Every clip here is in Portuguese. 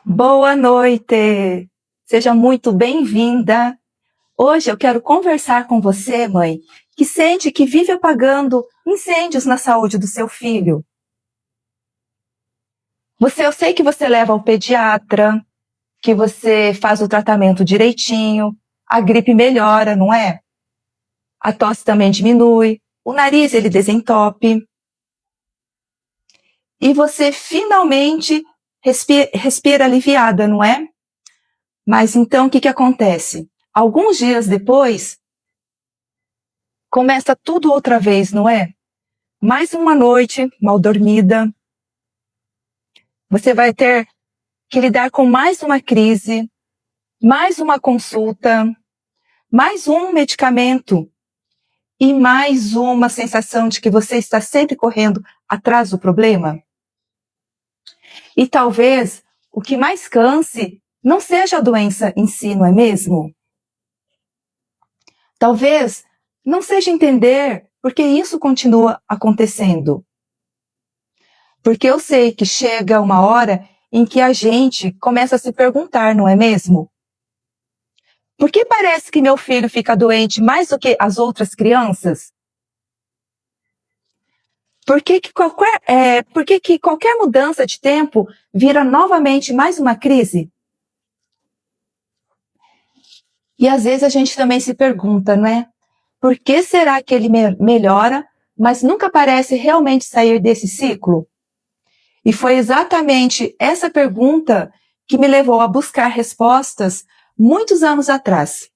Boa noite! Seja muito bem-vinda! Hoje eu quero conversar com você, mãe, que sente que vive apagando incêndios na saúde do seu filho. Eu sei que você leva ao pediatra, que você faz o tratamento direitinho, a gripe melhora, não é? A tosse também diminui, o nariz ele desentope. E você finalmente respira aliviada, não é? Mas então o que acontece? Alguns dias depois, começa tudo outra vez, não é? Mais uma noite mal dormida. Você vai ter que lidar com mais uma crise, mais uma consulta, mais um medicamento e mais uma sensação de que você está sempre correndo atrás do problema. E talvez o que mais canse não seja a doença em si, não é mesmo? Talvez não seja entender por que isso continua acontecendo. Porque eu sei que chega uma hora em que a gente começa a se perguntar, não é mesmo? Por que parece que meu filho fica doente mais do que as outras crianças? Por que qualquer mudança de tempo vira novamente mais uma crise? E às vezes a gente também se pergunta, não é? Por que será que ele melhora, mas nunca parece realmente sair desse ciclo? E foi exatamente essa pergunta que me levou a buscar respostas muitos anos atrás.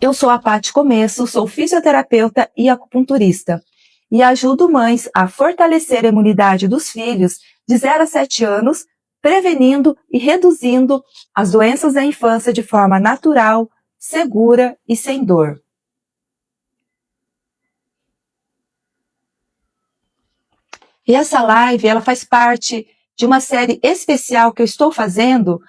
Eu sou a Paty Começo, sou fisioterapeuta e acupunturista e ajudo mães a fortalecer a imunidade dos filhos de 0 a 7 anos, prevenindo e reduzindo as doenças da infância de forma natural, segura e sem dor. E essa live, ela faz parte de uma série especial que eu estou fazendo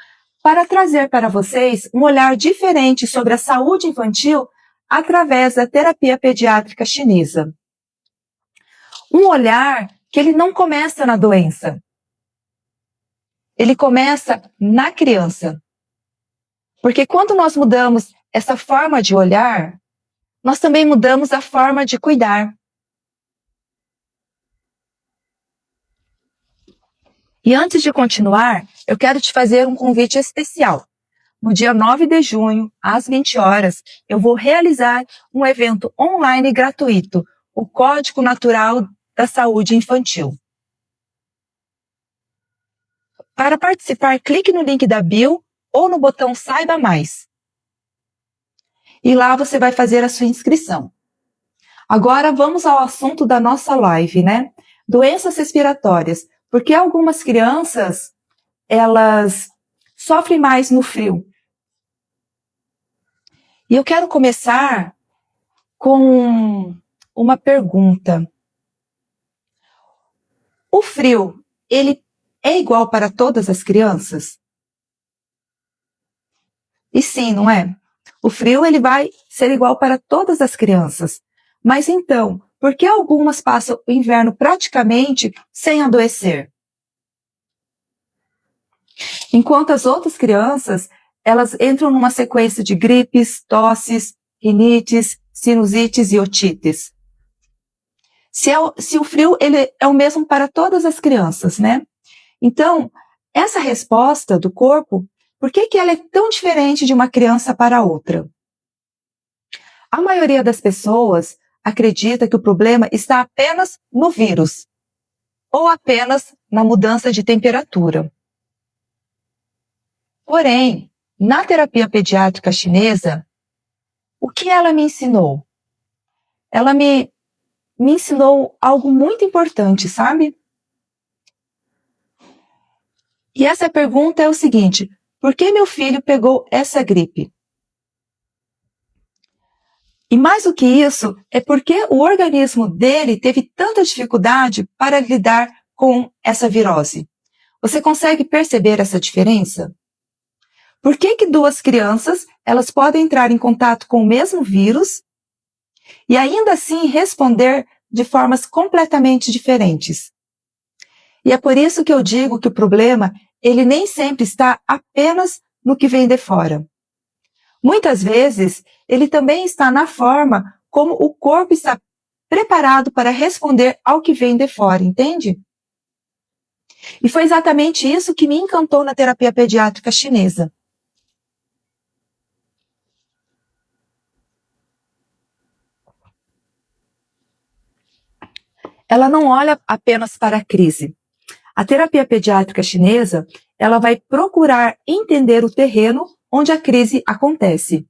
para trazer para vocês um olhar diferente sobre a saúde infantil através da terapia pediátrica chinesa. Um olhar que ele não começa na doença. Ele começa na criança. Porque quando nós mudamos essa forma de olhar, nós também mudamos a forma de cuidar. E antes de continuar, eu quero te fazer um convite especial. No dia 9 de junho, às 20 horas, eu vou realizar um evento online gratuito, o Código Natural da Saúde Infantil. Para participar, clique no link da bio ou no botão Saiba Mais. E lá você vai fazer a sua inscrição. Agora vamos ao assunto da nossa live, né? Doenças respiratórias. Porque algumas crianças, elas sofrem mais no frio. E eu quero começar com uma pergunta. O frio, ele é igual para todas as crianças? E sim, não é? O frio, ele vai ser igual para todas as crianças. Mas então, por que algumas passam o inverno praticamente sem adoecer? Enquanto as outras crianças, elas entram numa sequência de gripes, tosses, rinites, sinusites e otites. Se o frio ele é o mesmo para todas as crianças, né? Então, essa resposta do corpo, por que ela é tão diferente de uma criança para outra? A maioria das pessoas acredita que o problema está apenas no vírus ou apenas na mudança de temperatura. Porém, na terapia pediátrica chinesa, o que ela me ensinou? Ela me ensinou algo muito importante, sabe? E essa pergunta é o seguinte: por que meu filho pegou essa gripe? E mais do que isso, é porque o organismo dele teve tanta dificuldade para lidar com essa virose. Você consegue perceber essa diferença? Por que duas crianças elas podem entrar em contato com o mesmo vírus e ainda assim responder de formas completamente diferentes. E é por isso que eu digo que o problema, ele nem sempre está apenas no que vem de fora. Muitas vezes, ele também está na forma como o corpo está preparado para responder ao que vem de fora, entende? E foi exatamente isso que me encantou na terapia pediátrica chinesa. Ela não olha apenas para a crise. A terapia pediátrica chinesa, ela vai procurar entender o terreno onde a crise acontece.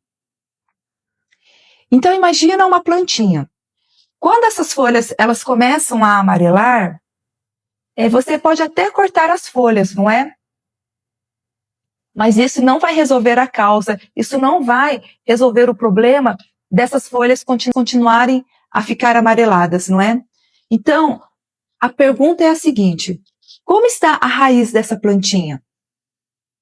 Então imagina uma plantinha. Quando essas folhas elas começam a amarelar, você pode até cortar as folhas, não é? Mas isso não vai resolver a causa, isso não vai resolver o problema dessas folhas continuarem a ficar amareladas, não é? Então, a pergunta é a seguinte: como está a raiz dessa plantinha?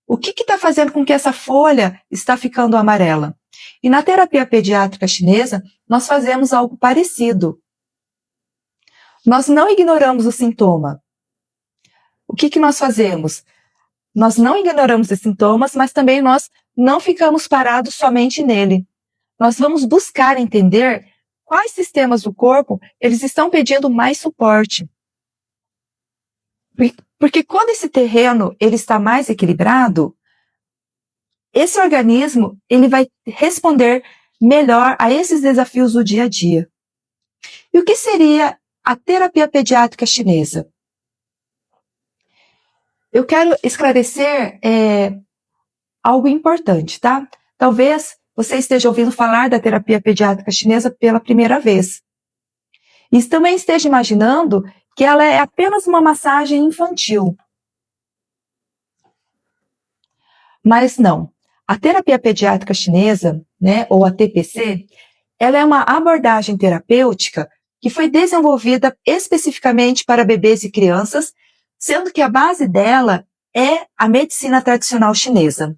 O que está fazendo com que essa folha está ficando amarela? E na terapia pediátrica chinesa, nós fazemos algo parecido. Nós não ignoramos o sintoma. O que nós fazemos? Nós não ignoramos os sintomas, mas também nós não ficamos parados somente nele. Nós vamos buscar entender quais sistemas do corpo eles estão pedindo mais suporte. Porque quando esse terreno ele está mais equilibrado, esse organismo ele vai responder melhor a esses desafios do dia a dia. E o que seria a terapia pediátrica chinesa? Eu quero esclarecer algo importante, tá? Talvez você esteja ouvindo falar da terapia pediátrica chinesa pela primeira vez. E também esteja imaginando que ela é apenas uma massagem infantil. Mas não. A terapia pediátrica chinesa, né, ou a TPC, ela é uma abordagem terapêutica que foi desenvolvida especificamente para bebês e crianças, sendo que a base dela é a medicina tradicional chinesa.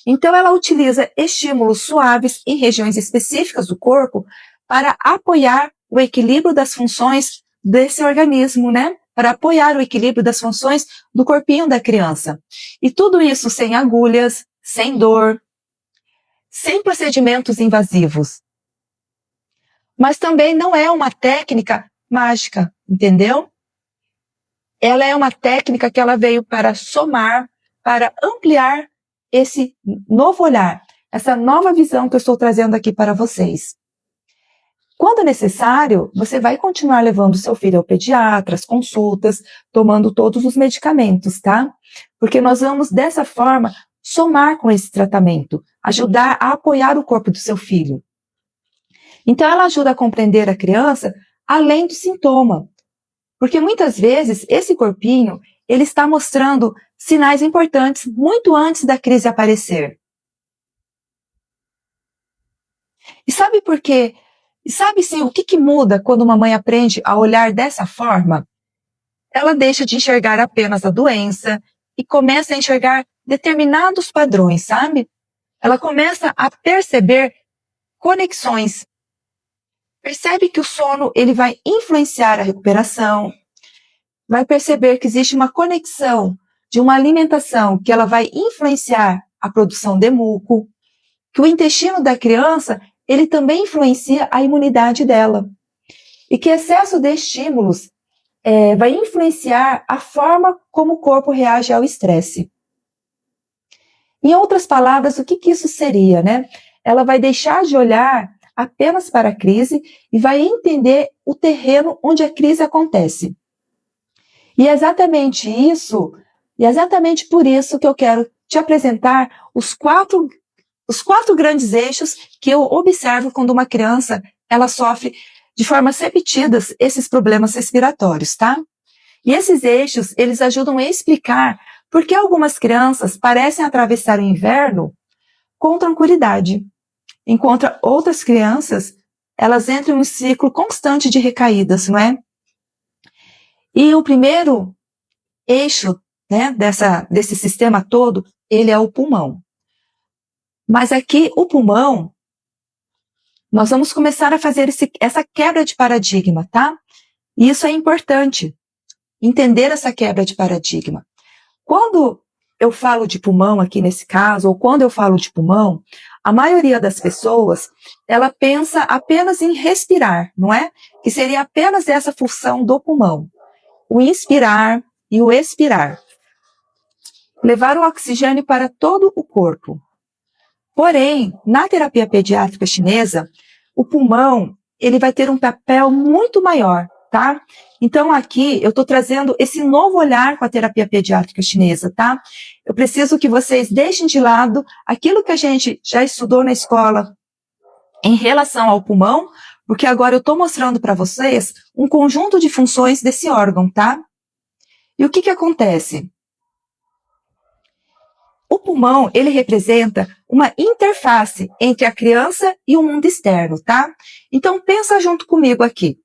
Então, ela utiliza estímulos suaves em regiões específicas do corpo para apoiar o equilíbrio das funções desse organismo, né? Para apoiar o equilíbrio das funções do corpinho da criança. E tudo isso sem agulhas, sem dor, sem procedimentos invasivos. Mas também não é uma técnica mágica, entendeu? Ela é uma técnica que ela veio para somar, para ampliar esse novo olhar, essa nova visão que eu estou trazendo aqui para vocês. Quando necessário, você vai continuar levando seu filho ao pediatra, às consultas, tomando todos os medicamentos, tá? Porque nós vamos, dessa forma, somar com esse tratamento, ajudar a apoiar o corpo do seu filho. Então, ela ajuda a compreender a criança além do sintoma. Porque muitas vezes esse corpinho, ele está mostrando sinais importantes muito antes da crise aparecer. E sabe por quê? E sabe-se o que muda quando uma mãe aprende a olhar dessa forma? Ela deixa de enxergar apenas a doença e começa a enxergar determinados padrões, sabe? Ela começa a perceber conexões. Percebe que o sono ele vai influenciar a recuperação. Vai perceber que existe uma conexão de uma alimentação que ela vai influenciar a produção de muco, que o intestino da criança ele também influencia a imunidade dela. E que excesso de estímulos vai influenciar a forma como o corpo reage ao estresse. Em outras palavras, o que isso seria, né? Ela vai deixar de olhar apenas para a crise e vai entender o terreno onde a crise acontece. E é exatamente isso, e é exatamente por isso que eu quero te apresentar os quatro grandes eixos que eu observo quando uma criança ela sofre de formas repetidas esses problemas respiratórios, tá? E esses eixos, eles ajudam a explicar por que algumas crianças parecem atravessar o inverno com tranquilidade, enquanto outras crianças, elas entram em um ciclo constante de recaídas, não é? E o primeiro eixo, né, desse sistema todo, ele é o pulmão. Mas aqui, o pulmão, Nós vamos começar a fazer essa quebra de paradigma, tá? E isso é importante, entender essa quebra de paradigma. Quando eu falo de pulmão aqui nesse caso, ou quando eu falo de pulmão, a maioria das pessoas, ela pensa apenas em respirar, não é? Que seria apenas essa função do pulmão. O inspirar e o expirar. Levar o oxigênio para todo o corpo. Porém, na terapia pediátrica chinesa, o pulmão, ele vai ter um papel muito maior, tá? Então aqui eu estou trazendo esse novo olhar com a terapia pediátrica chinesa, tá? Eu preciso que vocês deixem de lado aquilo que a gente já estudou na escola em relação ao pulmão, porque agora eu estou mostrando para vocês um conjunto de funções desse órgão, tá? E o que acontece? O pulmão, ele representa uma interface entre a criança e o mundo externo, tá? Então, pensa junto comigo aqui.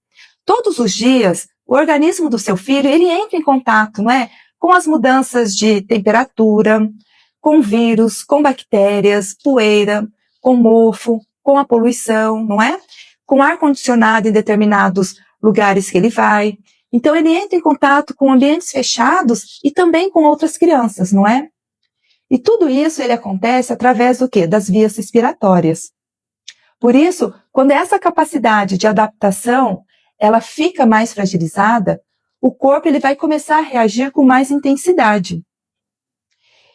Todos os dias, o organismo do seu filho, ele entra em contato, não é? Com as mudanças de temperatura, com vírus, com bactérias, poeira, com mofo, com a poluição, não é? Com ar-condicionado em determinados lugares que ele vai. Então, ele entra em contato com ambientes fechados e também com outras crianças, não é? E tudo isso ele acontece através do quê? Das vias respiratórias. Por isso, quando essa capacidade de adaptação ela fica mais fragilizada, o corpo ele vai começar a reagir com mais intensidade.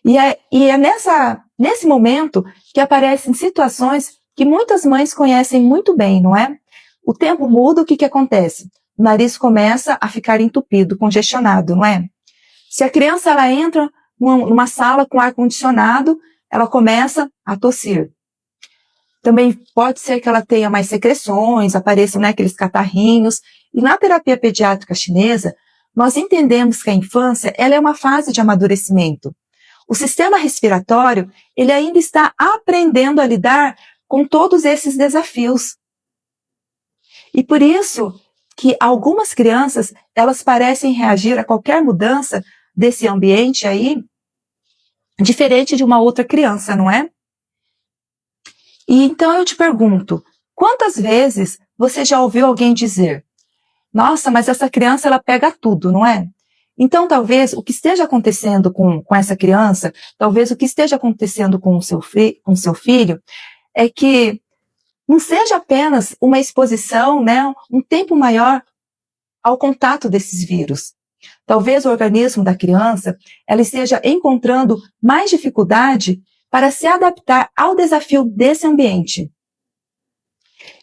E é nesse momento que aparecem situações que muitas mães conhecem muito bem, não é? O tempo muda, o que acontece? O nariz começa a ficar entupido, congestionado, não é? Se a criança ela entra numa sala com ar-condicionado, ela começa a tossir. Também pode ser que ela tenha mais secreções, apareçam, né, aqueles catarrinhos. E na terapia pediátrica chinesa, nós entendemos que a infância ela é uma fase de amadurecimento. O sistema respiratório ele ainda está aprendendo a lidar com todos esses desafios. E por isso que algumas crianças elas parecem reagir a qualquer mudança desse ambiente aí, diferente de uma outra criança, não é? E então eu te pergunto, quantas vezes você já ouviu alguém dizer, nossa, mas essa criança ela pega tudo, não é? Então talvez o que esteja acontecendo com essa criança, talvez o que esteja acontecendo com o seu filho, é que não seja apenas uma exposição, né, um tempo maior ao contato desses vírus. Talvez o organismo da criança ela esteja encontrando mais dificuldade para se adaptar ao desafio desse ambiente.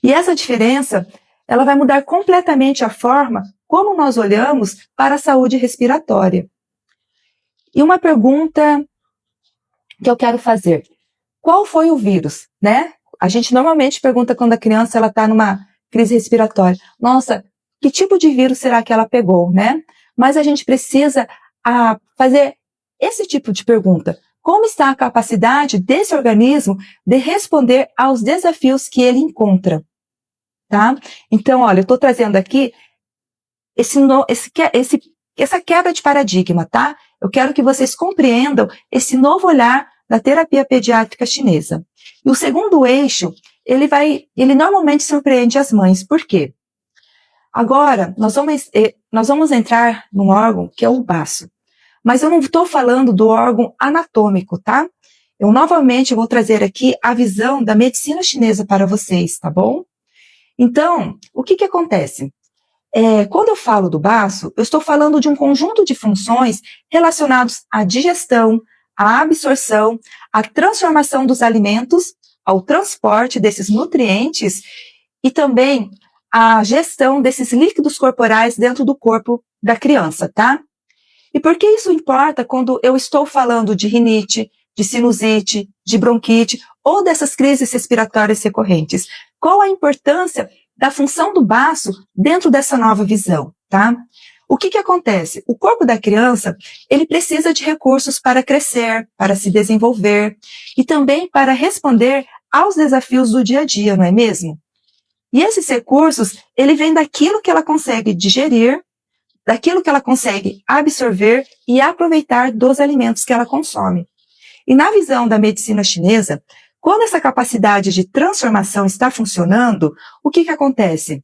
E essa diferença ela vai mudar completamente a forma como nós olhamos para a saúde respiratória. E uma pergunta que eu quero fazer: qual foi o vírus, né? A gente normalmente pergunta quando a criança ela está numa crise respiratória. Nossa, que tipo de vírus será que ela pegou, né? Mas a gente precisa fazer esse tipo de pergunta. Como está a capacidade desse organismo de responder aos desafios que ele encontra? Tá? Então, olha, eu estou trazendo aqui essa quebra de paradigma, tá? Eu quero que vocês compreendam esse novo olhar da terapia pediátrica chinesa. E o segundo eixo, ele normalmente surpreende as mães. Por quê? Agora, nós vamos entrar num órgão que é o baço. Mas eu não estou falando do órgão anatômico, tá? Eu novamente vou trazer aqui a visão da medicina chinesa para vocês, tá bom? Então, o que acontece? Quando eu falo do baço, eu estou falando de um conjunto de funções relacionados à digestão, à absorção, à transformação dos alimentos, ao transporte desses nutrientes e também a gestão desses líquidos corporais dentro do corpo da criança, tá? E por que isso importa quando eu estou falando de rinite, de sinusite, de bronquite ou dessas crises respiratórias recorrentes? Qual a importância da função do baço dentro dessa nova visão, tá? O que acontece? O corpo da criança, ele precisa de recursos para crescer, para se desenvolver e também para responder aos desafios do dia a dia, não é mesmo? E esses recursos, ele vem daquilo que ela consegue digerir, daquilo que ela consegue absorver e aproveitar dos alimentos que ela consome. E na visão da medicina chinesa, Quando essa capacidade de transformação está funcionando, o que acontece?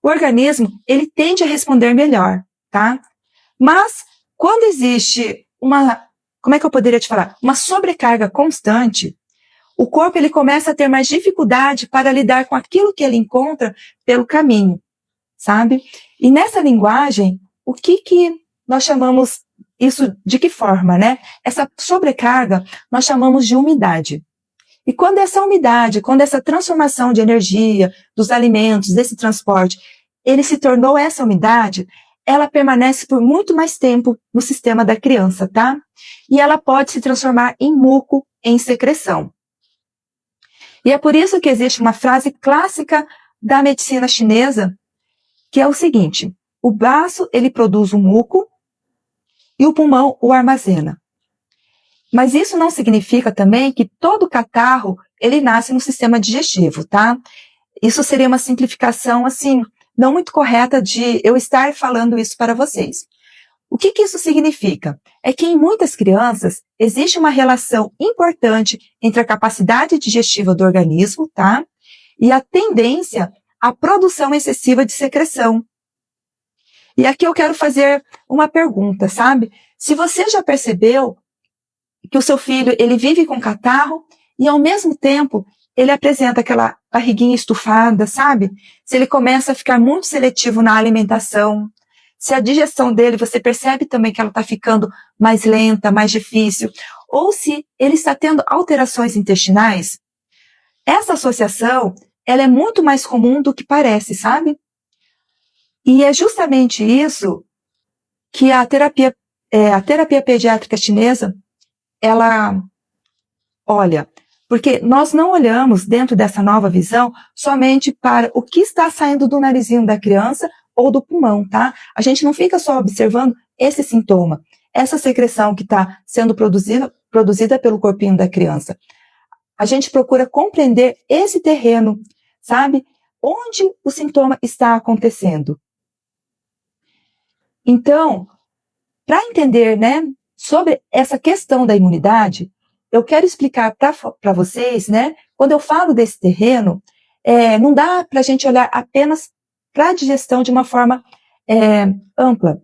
O organismo, ele tende a responder melhor, tá? Mas, quando existe como é que eu poderia te falar? Uma sobrecarga constante, o corpo ele começa a ter mais dificuldade para lidar com aquilo que ele encontra pelo caminho, sabe? E nessa linguagem, o que nós chamamos isso de que forma, né? Essa sobrecarga nós chamamos de umidade. E quando essa transformação de energia, dos alimentos, desse transporte, ele se tornou essa umidade, ela permanece por muito mais tempo no sistema da criança, tá? E ela pode se transformar em muco, em secreção. E é por isso que existe uma frase clássica da medicina chinesa, que é o seguinte: o baço, ele produz o muco e o pulmão o armazena. Mas isso não significa também que todo catarro, ele nasce no sistema digestivo, tá? Isso seria uma simplificação, assim, não muito correta de eu estar falando isso para vocês. O que isso significa? É que em muitas crianças existe uma relação importante entre a capacidade digestiva do organismo, tá? E a tendência à produção excessiva de secreção. E aqui eu quero fazer uma pergunta, sabe? Se você já percebeu que o seu filho, ele vive com catarro e ao mesmo tempo ele apresenta aquela barriguinha estufada, sabe? Se ele começa a ficar muito seletivo na alimentação, se a digestão dele, você percebe também que ela está ficando mais lenta, mais difícil, ou se ele está tendo alterações intestinais, essa associação, ela é muito mais comum do que parece, sabe? E é justamente isso que a terapia pediátrica chinesa, ela olha, porque nós não olhamos dentro dessa nova visão somente para o que está saindo do narizinho da criança ou do pulmão, tá? A gente não fica só observando esse sintoma, essa secreção que está sendo produzida pelo corpinho da criança. A gente procura compreender esse terreno, sabe? Onde o sintoma está acontecendo. Então, para entender, né, sobre essa questão da imunidade, eu quero explicar para vocês, né, quando eu falo desse terreno, não dá para a gente olhar apenas para a digestão de uma forma ampla,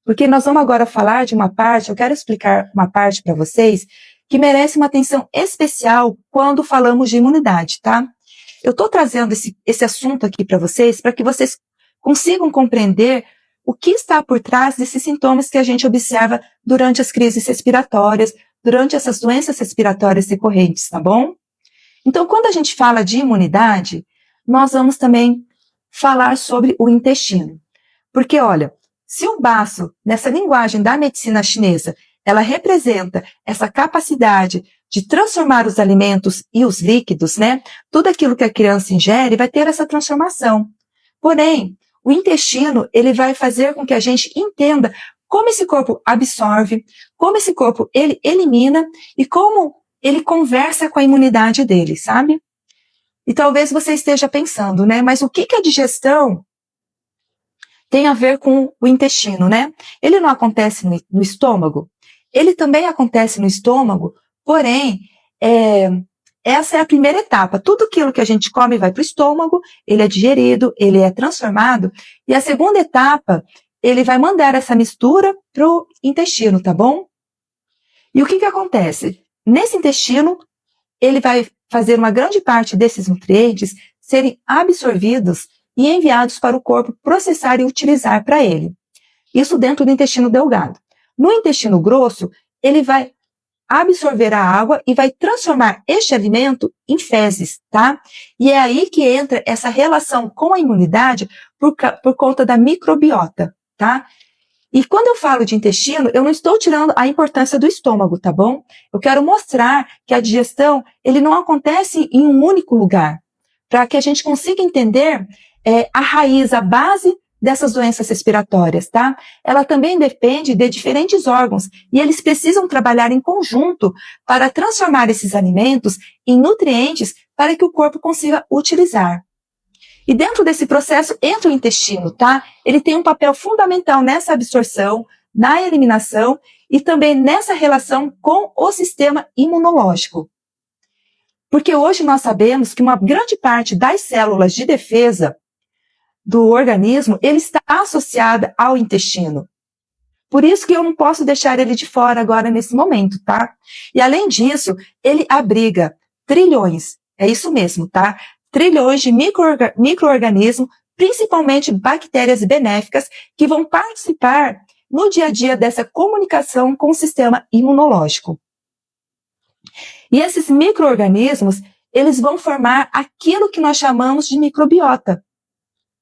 porque nós vamos agora falar de uma parte, eu quero explicar uma parte para vocês que merece uma atenção especial quando falamos de imunidade, tá? Eu estou trazendo esse assunto aqui para vocês, para que vocês consigam compreender o que está por trás desses sintomas que a gente observa durante as crises respiratórias, durante essas doenças respiratórias recorrentes, tá bom? Então, quando a gente fala de imunidade, nós vamos também falar sobre o intestino. Porque, olha, se o baço, nessa linguagem da medicina chinesa, ela representa essa capacidade de transformar os alimentos e os líquidos, né? Tudo aquilo que a criança ingere vai ter essa transformação. Porém, o intestino, ele vai fazer com que a gente entenda como esse corpo absorve, como esse corpo ele elimina e como ele conversa com a imunidade dele, sabe? E talvez você esteja pensando, né? Mas o que a digestão tem a ver com o intestino, né? Ele não acontece no estômago? Ele também acontece no estômago, porém, essa é a primeira etapa. Tudo aquilo que a gente come vai para o estômago, ele é digerido, ele é transformado. E a segunda etapa, ele vai mandar essa mistura para o intestino, tá bom? E o que acontece? Nesse intestino, ele vai fazer uma grande parte desses nutrientes serem absorvidos e enviados para o corpo processar e utilizar para ele. Isso dentro do intestino delgado. No intestino grosso, ele vai absorver a água e vai transformar este alimento em fezes, tá? E é aí que entra essa relação com a imunidade por conta da microbiota, tá? E quando eu falo de intestino, eu não estou tirando a importância do estômago, tá bom? Eu quero mostrar que a digestão, ele não acontece em um único lugar, para que a gente consiga entender a raiz, a base dessas doenças respiratórias, tá? Ela também depende de diferentes órgãos e eles precisam trabalhar em conjunto para transformar esses alimentos em nutrientes para que o corpo consiga utilizar. E dentro desse processo entra o intestino, tá? Ele tem um papel fundamental nessa absorção, na eliminação e também nessa relação com o sistema imunológico. Porque hoje nós sabemos que uma grande parte das células de defesa do organismo, ele está associada ao intestino. Por isso que eu não posso deixar ele de fora agora nesse momento, tá? E além disso, ele abriga trilhões, é isso mesmo, tá? Trilhões de micro-organismos, principalmente bactérias benéficas, que vão participar no dia a dia dessa comunicação com o sistema imunológico. E esses micro-organismos, eles vão formar aquilo que nós chamamos de microbiota.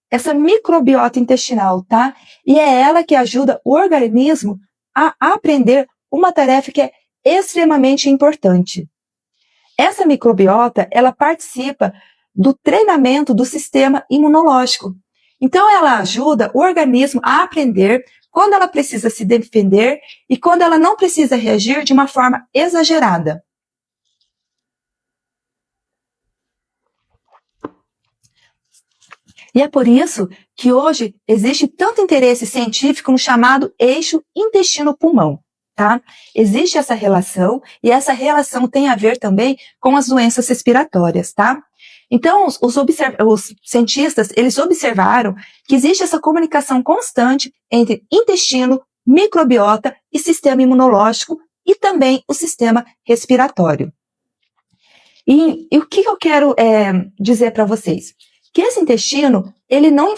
Essa microbiota intestinal, tá? E é ela que ajuda o organismo a aprender uma tarefa que é extremamente importante. Essa microbiota, ela participa do treinamento do sistema imunológico. Então, ela ajuda o organismo a aprender quando ela precisa se defender e quando ela não precisa reagir de uma forma exagerada. E é por isso que hoje existe tanto interesse científico no chamado eixo intestino-pulmão, tá? Existe essa relação, e essa relação tem a ver também com as doenças respiratórias, tá? Então, os cientistas, eles observaram que existe essa comunicação constante entre intestino, microbiota e sistema imunológico e também o sistema respiratório. E o que eu quero dizer para vocês? Que esse intestino, ele não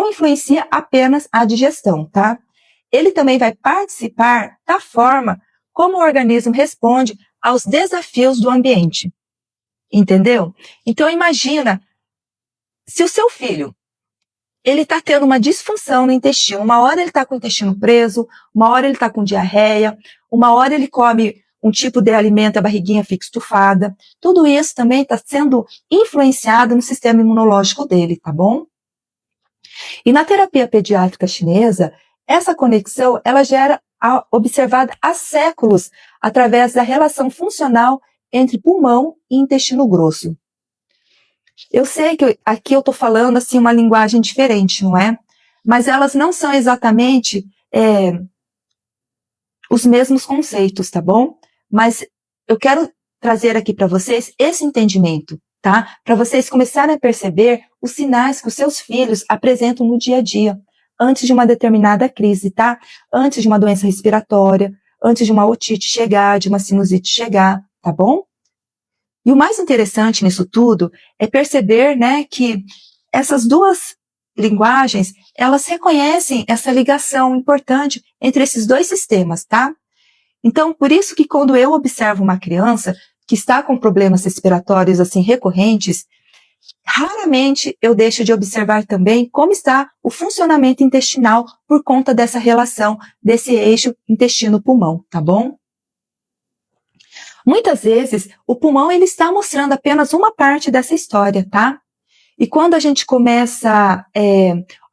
influencia apenas a digestão, tá? Ele também vai participar da forma como o organismo responde aos desafios do ambiente. Entendeu? Então, imagina, se o seu filho, ele está tendo uma disfunção no intestino, uma hora ele está com o intestino preso, uma hora ele está com diarreia, uma hora ele come um tipo de alimento, a barriguinha fica estufada. Tudo isso também está sendo influenciado no sistema imunológico dele, tá bom? E na terapia pediátrica chinesa, essa conexão, ela já era observada há séculos através da relação funcional entre pulmão e intestino grosso. Eu sei que aqui eu estou falando assim uma linguagem diferente, não é? Mas elas não são exatamente os mesmos conceitos, tá bom? Mas eu quero trazer aqui para vocês esse entendimento, tá? Para vocês começarem a perceber os sinais que os seus filhos apresentam no dia a dia, antes de uma determinada crise, tá? Antes de uma doença respiratória, antes de uma otite chegar, de uma sinusite chegar, tá bom? E o mais interessante nisso tudo é perceber, né, que essas duas linguagens, elas reconhecem essa ligação importante entre esses dois sistemas, tá? Então, por isso que quando eu observo uma criança que está com problemas respiratórios assim recorrentes, raramente eu deixo de observar também como está o funcionamento intestinal por conta dessa relação desse eixo intestino-pulmão, tá bom? Muitas vezes, o pulmão ele está mostrando apenas uma parte dessa história, tá? E quando a gente começa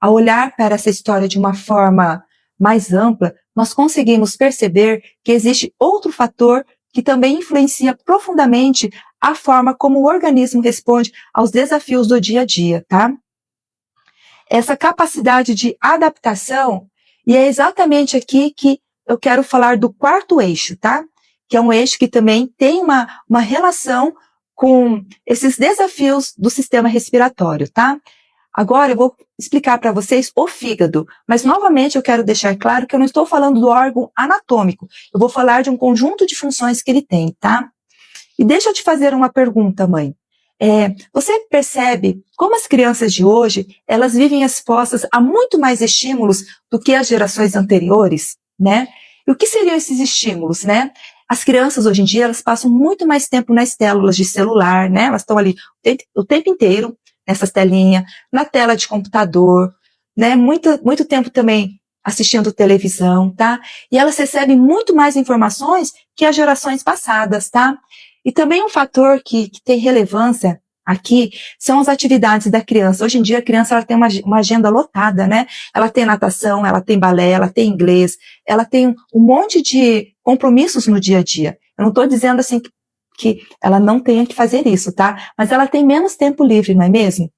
a olhar para essa história de uma forma mais ampla, nós conseguimos perceber que existe outro fator que também influencia profundamente a forma como o organismo responde aos desafios do dia a dia, tá? Essa capacidade de adaptação, e é exatamente aqui que eu quero falar do quarto eixo, tá? Que é um eixo que também tem uma relação com esses desafios do sistema respiratório, tá? Agora eu vou explicar para vocês o fígado, mas novamente eu quero deixar claro que eu não estou falando do órgão anatômico, eu vou falar de um conjunto de funções que ele tem, tá? E deixa eu te fazer uma pergunta, mãe. Você percebe como as crianças de hoje, elas vivem expostas a muito mais estímulos do que as gerações anteriores, né? E o que seriam esses estímulos, né? As crianças hoje em dia, elas passam muito mais tempo nas telas de celular, né? Elas estão ali o tempo inteiro, nessas telinhas, na tela de computador, né? Muito tempo também assistindo televisão, tá? E elas recebem muito mais informações que as gerações passadas, tá? E também um fator que tem relevância aqui são as atividades da criança. Hoje em dia a criança ela tem uma agenda lotada, né? Ela tem natação, ela tem balé, ela tem inglês, ela tem um monte de compromissos no dia a dia. Eu não estou dizendo assim que ela não tenha que fazer isso, tá? Mas ela tem menos tempo livre, não é mesmo?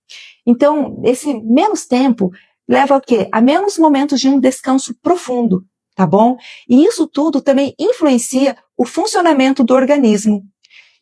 Então, esse menos tempo leva ao quê? A menos momentos de um descanso profundo, tá bom? E isso tudo também influencia o funcionamento do organismo.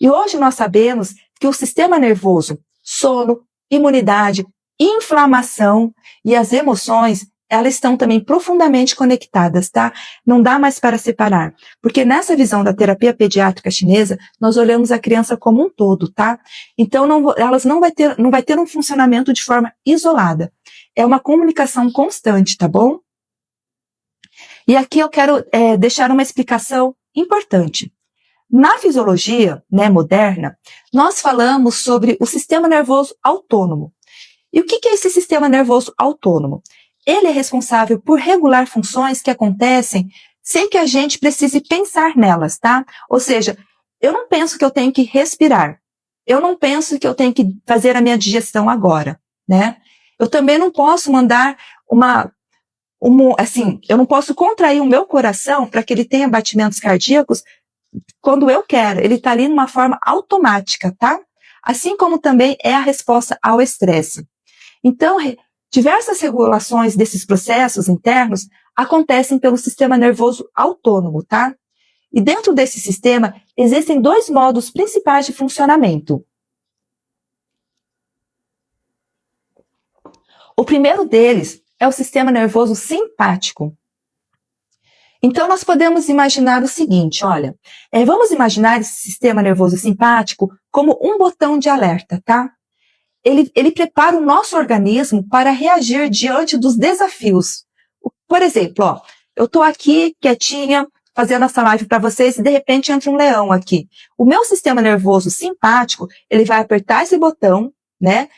E hoje nós sabemos que o sistema nervoso, sono, imunidade, inflamação e as emoções, elas estão também profundamente conectadas, tá? Não dá mais para separar, porque nessa visão da terapia pediátrica chinesa, nós olhamos a criança como um todo, tá? Então, elas não vai ter um funcionamento de forma isolada. É uma comunicação constante, tá bom? E aqui eu quero deixar uma explicação importante. Na fisiologia, né, moderna, nós falamos sobre o sistema nervoso autônomo. E o que é esse sistema nervoso autônomo? Ele é responsável por regular funções que acontecem sem que a gente precise pensar nelas, tá? Ou seja, eu não penso que eu tenho que respirar. Eu não penso que eu tenho que fazer a minha digestão agora, né? Eu também não posso mandar eu não posso contrair o meu coração para que ele tenha batimentos cardíacos quando eu quero. Ele está ali numa forma automática, tá? Assim como também é a resposta ao estresse. Então, diversas regulações desses processos internos acontecem pelo sistema nervoso autônomo, tá? E dentro desse sistema existem dois modos principais de funcionamento. O primeiro deles é o sistema nervoso simpático. Então, nós podemos imaginar o seguinte, olha, vamos imaginar esse sistema nervoso simpático como um botão de alerta, tá? Ele prepara o nosso organismo para reagir diante dos desafios. Por exemplo, ó, eu estou aqui quietinha, fazendo essa live para vocês e de repente entra um leão aqui. O meu sistema nervoso simpático, ele vai apertar esse botão, né,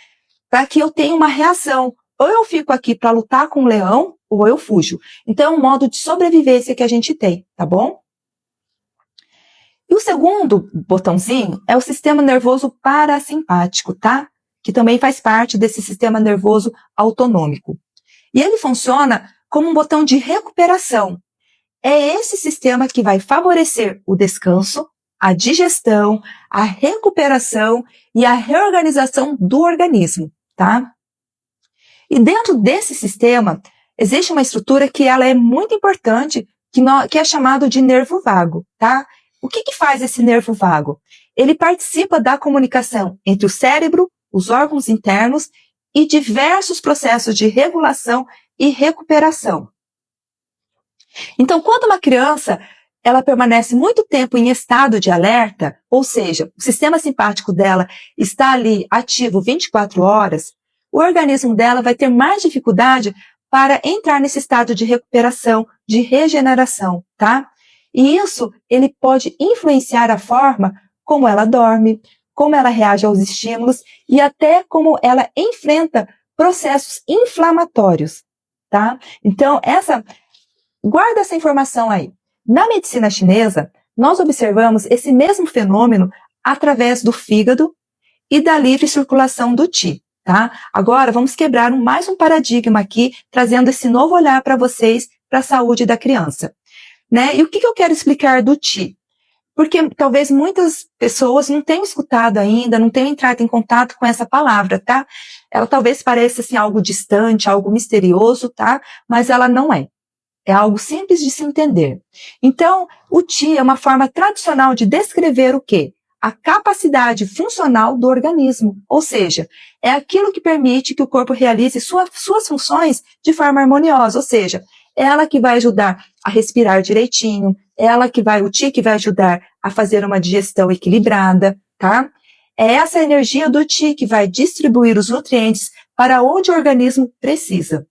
para que eu tenha uma reação. Ou eu fico aqui para lutar com o leão, ou eu fujo. Então, é um modo de sobrevivência que a gente tem, tá bom? E o segundo botãozinho é o sistema nervoso parasimpático, tá? Que também faz parte desse sistema nervoso autonômico. E ele funciona como um botão de recuperação. É esse sistema que vai favorecer o descanso, a digestão, a recuperação e a reorganização do organismo, tá? E dentro desse sistema, existe uma estrutura que ela é muito importante, que é chamado de nervo vago, tá? O que faz esse nervo vago? Ele participa da comunicação entre o cérebro, os órgãos internos e diversos processos de regulação e recuperação. Então, quando uma criança ela permanece muito tempo em estado de alerta, ou seja, o sistema simpático dela está ali ativo 24 horas, o organismo dela vai ter mais dificuldade para entrar nesse estado de recuperação, de regeneração, tá? E isso, ele pode influenciar a forma como ela dorme, como ela reage aos estímulos e até como ela enfrenta processos inflamatórios, tá? Então, guarda essa informação aí. Na medicina chinesa, nós observamos esse mesmo fenômeno através do fígado e da livre circulação do qi, tá? Agora, vamos quebrar mais um paradigma aqui, trazendo esse novo olhar para vocês, para a saúde da criança, né? E o que eu quero explicar do qi? Porque talvez muitas pessoas não tenham escutado ainda, não tenham entrado em contato com essa palavra, tá? Ela talvez pareça assim algo distante, algo misterioso, tá? Mas ela não é. É algo simples de se entender. Então, o qi é uma forma tradicional de descrever o quê? A capacidade funcional do organismo. Ou seja, é aquilo que permite que o corpo realize suas funções de forma harmoniosa. Ou seja, é ela que vai ajudar a respirar direitinho, o qi que vai ajudar a fazer uma digestão equilibrada, tá? É essa energia do qi que vai distribuir os nutrientes para onde o organismo precisa.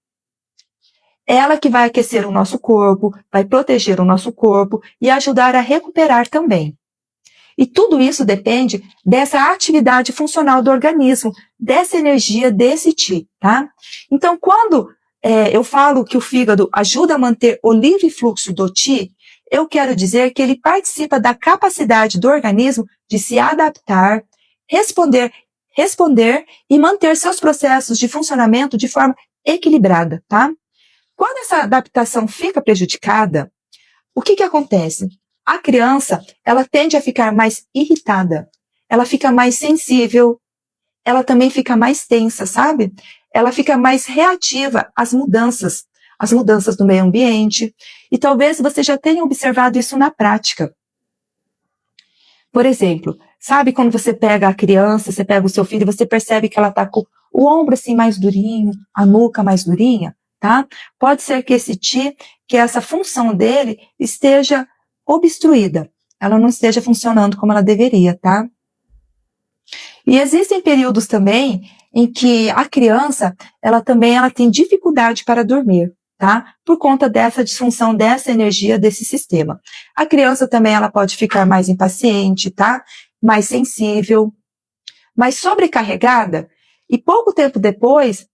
Ela que vai aquecer o nosso corpo, vai proteger o nosso corpo e ajudar a recuperar também. E tudo isso depende dessa atividade funcional do organismo, dessa energia, desse qi, tá? Então, quando eu falo que o fígado ajuda a manter o livre fluxo do qi, eu quero dizer que ele participa da capacidade do organismo de se adaptar, responder e manter seus processos de funcionamento de forma equilibrada, tá? Quando essa adaptação fica prejudicada, o que acontece? A criança, ela tende a ficar mais irritada, ela fica mais sensível, ela também fica mais tensa, sabe? Ela fica mais reativa às mudanças do meio ambiente, e talvez você já tenha observado isso na prática. Por exemplo, Sabe quando você pega a criança, você pega o seu filho, você percebe que ela está com o ombro assim mais durinho, a nuca mais durinha, tá? Pode ser que que essa função dele esteja obstruída. Ela não esteja funcionando como ela deveria, tá? E existem períodos também em que a criança, ela tem dificuldade para dormir, tá? Por conta dessa disfunção, dessa energia, desse sistema. A criança também, ela pode ficar mais impaciente, tá? Mais sensível, mais sobrecarregada, e pouco tempo depois,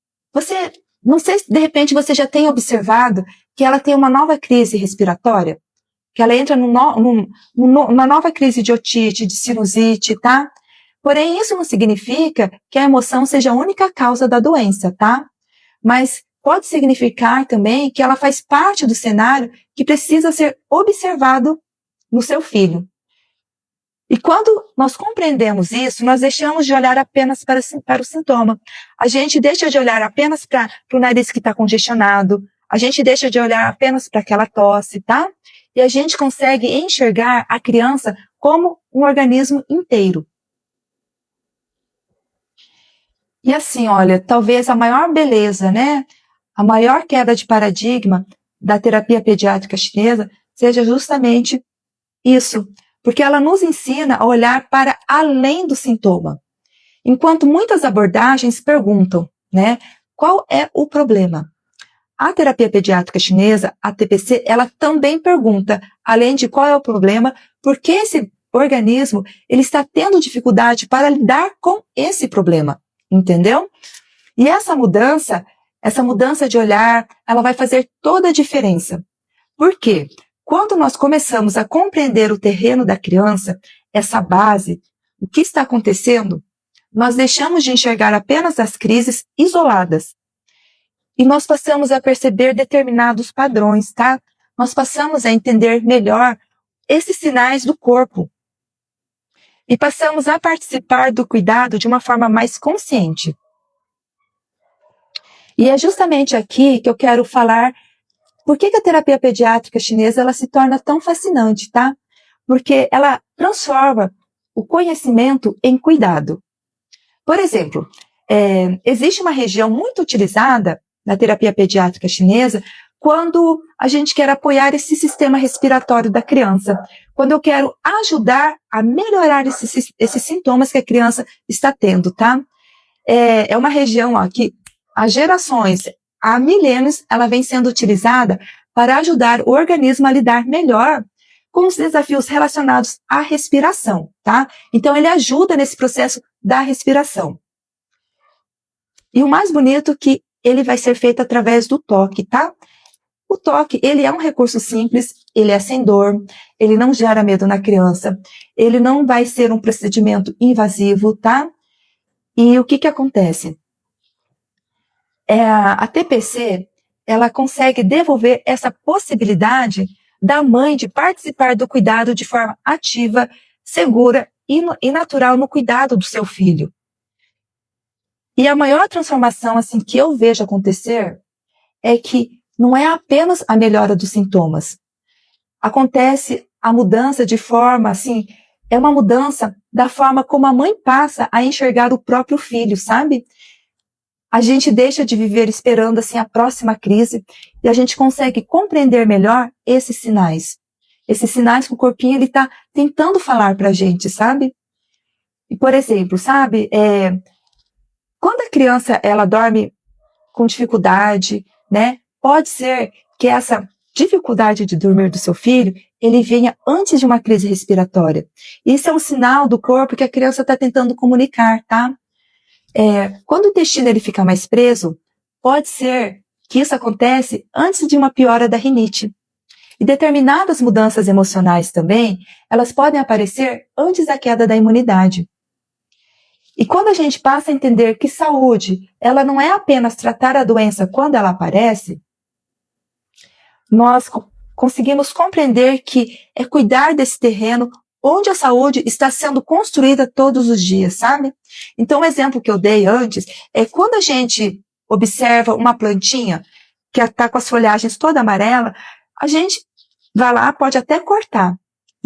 não sei se de repente você já tem observado que ela tem uma nova crise respiratória, que ela entra numa nova crise de otite, de sinusite, tá? Porém, isso não significa que a emoção seja a única causa da doença, tá? Mas pode significar também que ela faz parte do cenário que precisa ser observado no seu filho. E quando nós compreendemos isso, nós deixamos de olhar apenas para o sintoma. A gente deixa de olhar apenas para o nariz que está congestionado, a gente deixa de olhar apenas para aquela tosse, tá? E a gente consegue enxergar a criança como um organismo inteiro. E assim, olha, talvez a maior beleza, né? A maior quebra de paradigma da terapia pediátrica chinesa seja justamente isso, porque ela nos ensina a olhar para além do sintoma. Enquanto muitas abordagens perguntam, né, qual é o problema? A terapia pediátrica chinesa, a TPC, ela também pergunta, além de qual é o problema, por que esse organismo ele está tendo dificuldade para lidar com esse problema, entendeu? E essa mudança de olhar, ela vai fazer toda a diferença. Por quê? Quando nós começamos a compreender o terreno da criança, essa base, o que está acontecendo, nós deixamos de enxergar apenas as crises isoladas. E nós passamos a perceber determinados padrões, tá? Nós passamos a entender melhor esses sinais do corpo. E passamos a participar do cuidado de uma forma mais consciente. E é justamente aqui que eu quero falar por que a terapia pediátrica chinesa ela se torna tão fascinante, tá? Porque ela transforma o conhecimento em cuidado. Por exemplo, existe uma região muito utilizada na terapia pediátrica chinesa quando a gente quer apoiar esse sistema respiratório da criança, quando eu quero ajudar a melhorar esses sintomas que a criança está tendo, tá? É uma região que há gerações, há milênios, ela vem sendo utilizada para ajudar o organismo a lidar melhor com os desafios relacionados à respiração, tá? Então, ele ajuda nesse processo da respiração. E o mais bonito é que ele vai ser feito através do toque, tá? O toque, ele é um recurso simples, ele é sem dor, ele não gera medo na criança, ele não vai ser um procedimento invasivo, tá? E o que acontece? A TPC, ela consegue devolver essa possibilidade da mãe de participar do cuidado de forma ativa, segura e natural no cuidado do seu filho. E a maior transformação assim, que eu vejo acontecer é que não é apenas a melhora dos sintomas. Acontece a mudança de forma, assim, é uma mudança da forma como a mãe passa a enxergar o próprio filho, sabe? A gente deixa de viver esperando assim a próxima crise e a gente consegue compreender melhor esses sinais. Esses sinais que o corpinho ele está tentando falar para a gente, sabe? E por exemplo, sabe? Quando a criança ela dorme com dificuldade, né? Pode ser que essa dificuldade de dormir do seu filho ele venha antes de uma crise respiratória. Isso é um sinal do corpo que a criança está tentando comunicar, tá? Quando o intestino ele fica mais preso, pode ser que isso acontece antes de uma piora da rinite. E determinadas mudanças emocionais também, elas podem aparecer antes da queda da imunidade. E quando a gente passa a entender que saúde, ela não é apenas tratar a doença quando ela aparece, nós conseguimos compreender que é cuidar desse terreno onde a saúde está sendo construída todos os dias, sabe? Então, o exemplo que eu dei antes é quando a gente observa uma plantinha que está com as folhagens toda amarela, a gente vai lá, pode até cortar,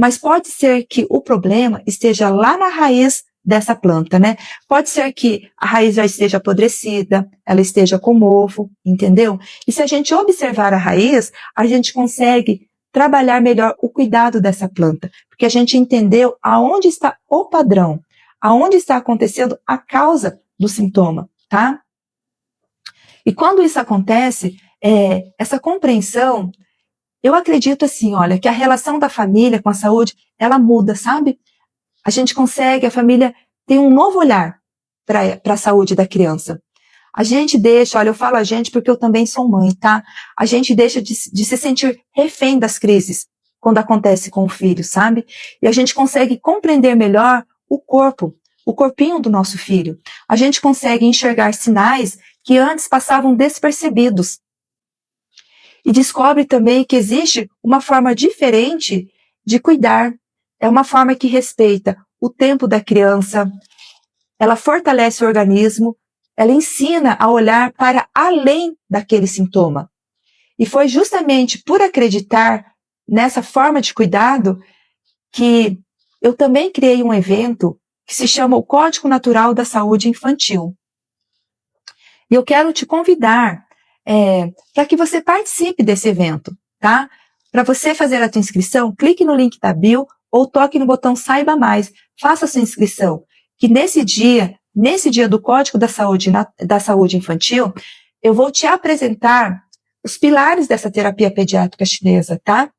mas pode ser que o problema esteja lá na raiz dessa planta, né? Pode ser que a raiz já esteja apodrecida, ela esteja com mofo, entendeu? E se a gente observar a raiz, a gente consegue trabalhar melhor o cuidado dessa planta, porque a gente entendeu aonde está o padrão, aonde está acontecendo a causa do sintoma, tá? E quando isso acontece, essa compreensão, eu acredito assim, olha, que a relação da família com a saúde, ela muda, sabe? A gente consegue, a família tem um novo olhar para a saúde da criança. A gente deixa, olha, eu falo a gente porque eu também sou mãe, tá? A gente deixa de se sentir refém das crises quando acontece com o filho, sabe? E a gente consegue compreender melhor o corpinho do nosso filho. A gente consegue enxergar sinais que antes passavam despercebidos. E descobre também que existe uma forma diferente de cuidar. É uma forma que respeita o tempo da criança, ela fortalece o organismo, ela ensina a olhar para além daquele sintoma. E foi justamente por acreditar nessa forma de cuidado que eu também criei um evento que se chama o Código Natural da Saúde Infantil. E eu quero te convidar para que você participe desse evento, tá? Para você fazer a sua inscrição, clique no link da bio ou toque no botão Saiba Mais, faça a sua inscrição, que nesse dia do Código da Saúde Infantil, eu vou te apresentar os pilares dessa terapia pediátrica chinesa, tá?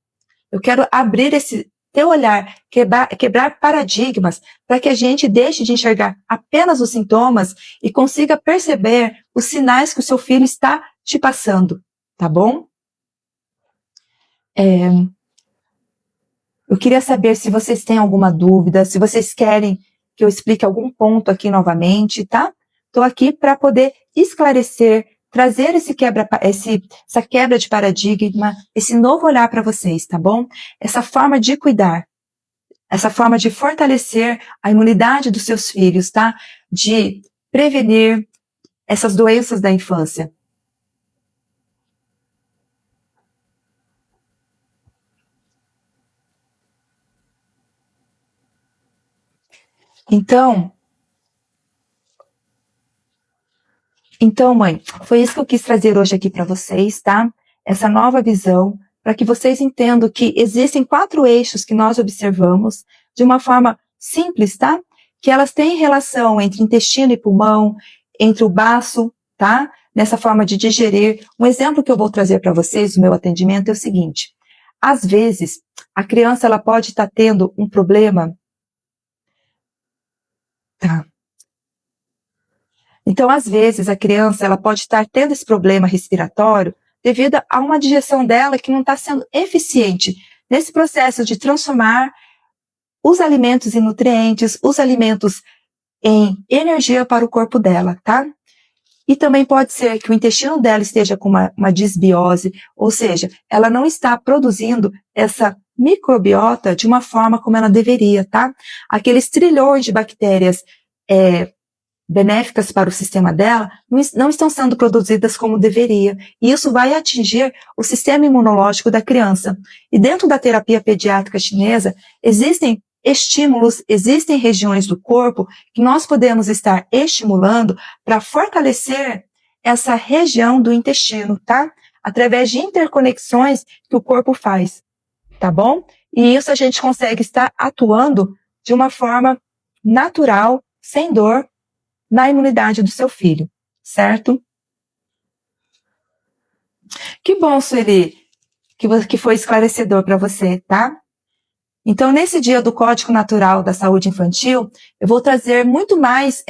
Eu quero abrir esse teu olhar, quebrar paradigmas, para que a gente deixe de enxergar apenas os sintomas e consiga perceber os sinais que o seu filho está te passando, tá bom? Eu queria saber se vocês têm alguma dúvida, se vocês querem que eu explique algum ponto aqui novamente, tá? Estou aqui para poder esclarecer, trazer essa quebra de paradigma, esse novo olhar para vocês, tá bom? Essa forma de cuidar, essa forma de fortalecer a imunidade dos seus filhos, tá? De prevenir essas doenças da infância. Então, mãe, foi isso que eu quis trazer hoje aqui para vocês, tá? Essa nova visão, para que vocês entendam que existem 4 eixos que nós observamos de uma forma simples, tá? Que elas têm relação entre intestino e pulmão, entre o baço, tá? Nessa forma de digerir. Um exemplo que eu vou trazer para vocês do meu atendimento é o seguinte. Às vezes, a criança ela pode estar tendo um problema. Tá. Então, às vezes, a criança ela pode estar tendo esse problema respiratório devido a uma digestão dela que não está sendo eficiente nesse processo de transformar os alimentos em nutrientes, os alimentos em energia para o corpo dela, tá? E também pode ser que o intestino dela esteja com uma disbiose, ou seja, ela não está produzindo essa microbiota de uma forma como ela deveria, tá? Aqueles trilhões de bactérias benéficas para o sistema dela não estão sendo produzidas como deveria. E isso vai atingir o sistema imunológico da criança. E dentro da terapia pediátrica chinesa, existem estímulos, existem regiões do corpo que nós podemos estar estimulando para fortalecer essa região do intestino, tá? Através de interconexões que o corpo faz, tá bom? E isso a gente consegue estar atuando de uma forma natural, sem dor, na imunidade do seu filho, certo? Que bom, Sueli, que foi esclarecedor para você, tá? Então, nesse dia do Código Natural da Saúde Infantil, eu vou trazer muito mais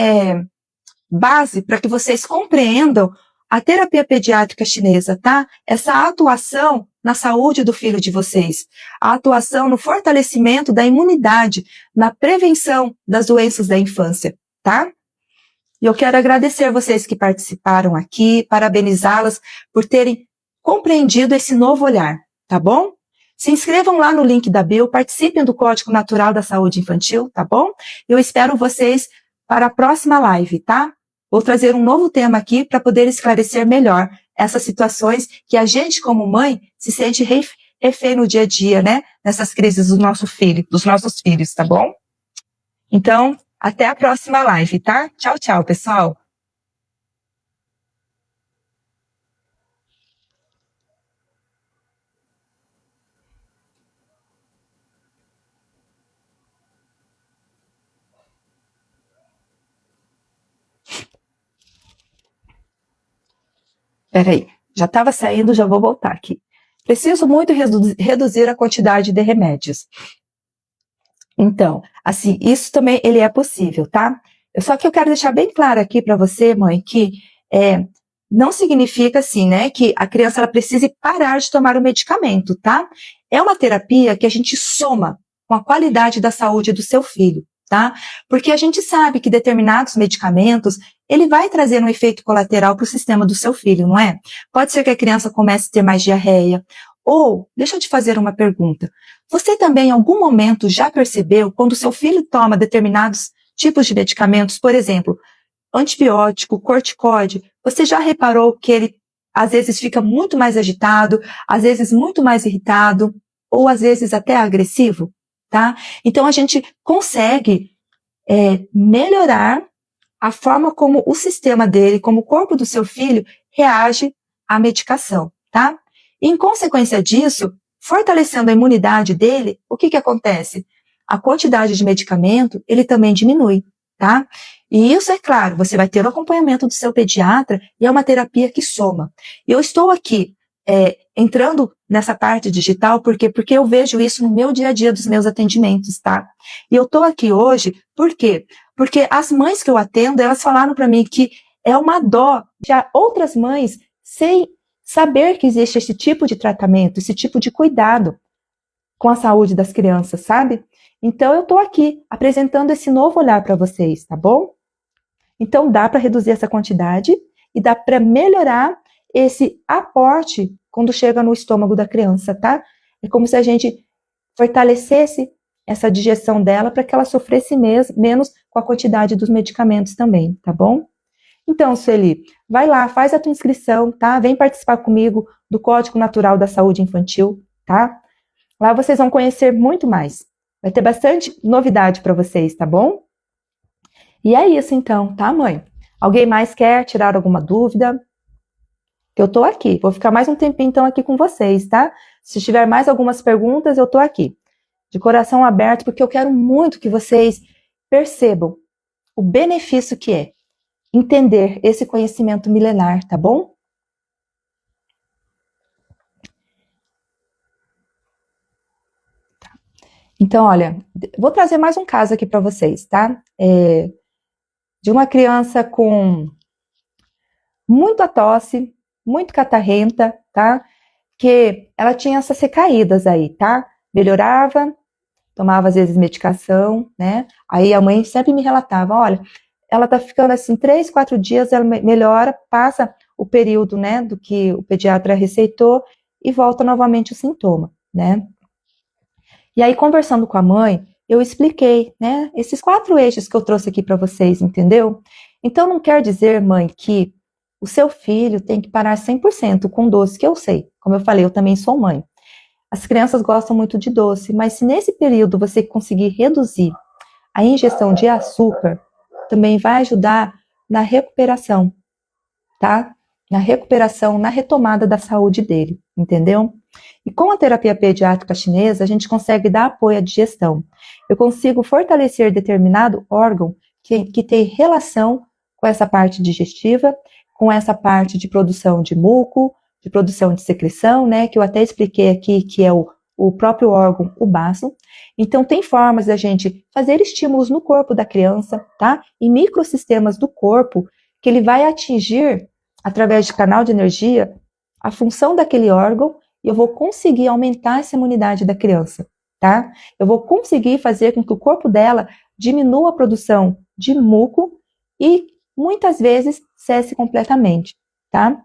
base para que vocês compreendam a terapia pediátrica chinesa, tá? Essa atuação na saúde do filho de vocês, a atuação no fortalecimento da imunidade, na prevenção das doenças da infância, tá? E eu quero agradecer vocês que participaram aqui, parabenizá-las por terem compreendido esse novo olhar, tá bom? Se inscrevam lá no link da bio, participem do Código Natural da Saúde Infantil, tá bom? Eu espero vocês para a próxima live, tá? Vou trazer um novo tema aqui para poder esclarecer melhor essas situações que a gente, como mãe, se sente efeito no dia a dia, né? Nessas crises dos nossos filhos, tá bom? Então, até a próxima live, tá? Tchau, tchau, pessoal. Peraí, já estava saindo, já vou voltar aqui. Preciso muito reduzir a quantidade de remédios. Então, assim, isso também ele é possível, tá? Só que eu quero deixar bem claro aqui para você, mãe, que não significa assim, né, que a criança ela precise parar de tomar o medicamento, tá? É uma terapia que a gente soma com a qualidade da saúde do seu filho, tá? Porque a gente sabe que determinados medicamentos ele vai trazer um efeito colateral para o sistema do seu filho, não é? Pode ser que a criança comece a ter mais diarreia. Ou, deixa eu te fazer uma pergunta. Você também, em algum momento, já percebeu quando seu filho toma determinados tipos de medicamentos, por exemplo, antibiótico, corticoide, você já reparou que ele, às vezes, fica muito mais agitado, às vezes muito mais irritado, ou às vezes até agressivo, tá? Então, a gente consegue melhorar a forma como o sistema dele, como o corpo do seu filho, reage à medicação, tá? E, em consequência disso, fortalecendo a imunidade dele, o que acontece? A quantidade de medicamento, ele também diminui, tá? E isso, é claro, você vai ter o acompanhamento do seu pediatra e é uma terapia que soma. Eu estou aqui entrando nessa parte digital porque eu vejo isso no meu dia a dia dos meus atendimentos, tá? E eu estou aqui hoje, por quê? Porque as mães que eu atendo, elas falaram para mim que é uma dó já outras mães sem saber que existe esse tipo de tratamento, esse tipo de cuidado com a saúde das crianças, sabe? Então eu estou aqui apresentando esse novo olhar para vocês, tá bom? Então dá para reduzir essa quantidade e dá para melhorar esse aporte quando chega no estômago da criança, tá? É como se a gente fortalecesse essa digestão dela para que ela sofresse menos com a quantidade dos medicamentos também, tá bom? Então, Sueli, vai lá, faz a tua inscrição, tá? Vem participar comigo do Código Natural da Saúde Infantil, tá? Lá vocês vão conhecer muito mais. Vai ter bastante novidade para vocês, tá bom? E é isso então, tá, mãe? Alguém mais quer tirar alguma dúvida? Eu tô aqui. Vou ficar mais um tempinho então aqui com vocês, tá? Se tiver mais algumas perguntas, eu tô aqui. De coração aberto, porque eu quero muito que vocês percebam o benefício que é entender esse conhecimento milenar, tá bom? Tá. Então, olha, vou trazer mais um caso aqui para vocês, tá? De uma criança com muita tosse, muito catarrenta, tá? Que ela tinha essas recaídas aí, tá? Melhorava, tomava às vezes medicação, né? Aí a mãe sempre me relatava, olha, ela tá ficando assim 3, 4 dias, ela melhora, passa o período, né, do que o pediatra receitou e volta novamente o sintoma, né? E aí conversando com a mãe, eu expliquei, né, esses 4 eixos que eu trouxe aqui para vocês, entendeu? Então não quer dizer, mãe, que o seu filho tem que parar 100% com doce, que eu sei. Como eu falei, eu também sou mãe. As crianças gostam muito de doce, mas se nesse período você conseguir reduzir a ingestão de açúcar, também vai ajudar na recuperação, tá? Na recuperação, na retomada da saúde dele, entendeu? E com a terapia pediátrica chinesa, a gente consegue dar apoio à digestão. Eu consigo fortalecer determinado órgão que tem relação com essa parte digestiva, com essa parte de produção de muco, de produção de secreção, né, que eu até expliquei aqui, que é o próprio órgão, o baço. Então, tem formas da gente fazer estímulos no corpo da criança, tá? Em microsistemas do corpo, que ele vai atingir, através de canal de energia, a função daquele órgão e eu vou conseguir aumentar essa imunidade da criança, tá? Eu vou conseguir fazer com que o corpo dela diminua a produção de muco e, muitas vezes, cesse completamente, tá?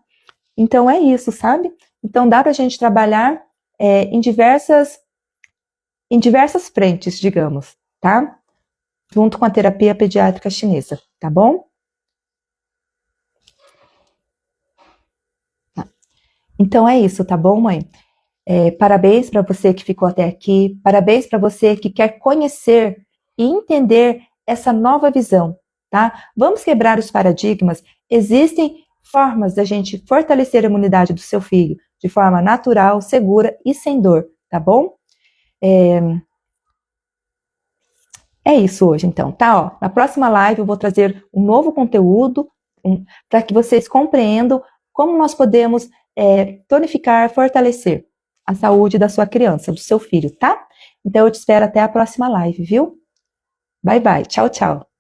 Então, é isso, sabe? Então, dá pra gente trabalhar em diversas frentes, digamos, tá? Junto com a terapia pediátrica chinesa, tá bom? Tá. Então, é isso, tá bom, mãe? Parabéns para você que ficou até aqui, parabéns para você que quer conhecer e entender essa nova visão, tá? Vamos quebrar os paradigmas. Existem formas da gente fortalecer a imunidade do seu filho de forma natural, segura e sem dor, tá bom? É isso hoje, então, tá? Ó, na próxima live eu vou trazer um novo conteúdo para que vocês compreendam como nós podemos tonificar, fortalecer a saúde da sua criança, do seu filho, tá? Então eu te espero até a próxima live, viu? Bye, bye. Tchau, tchau.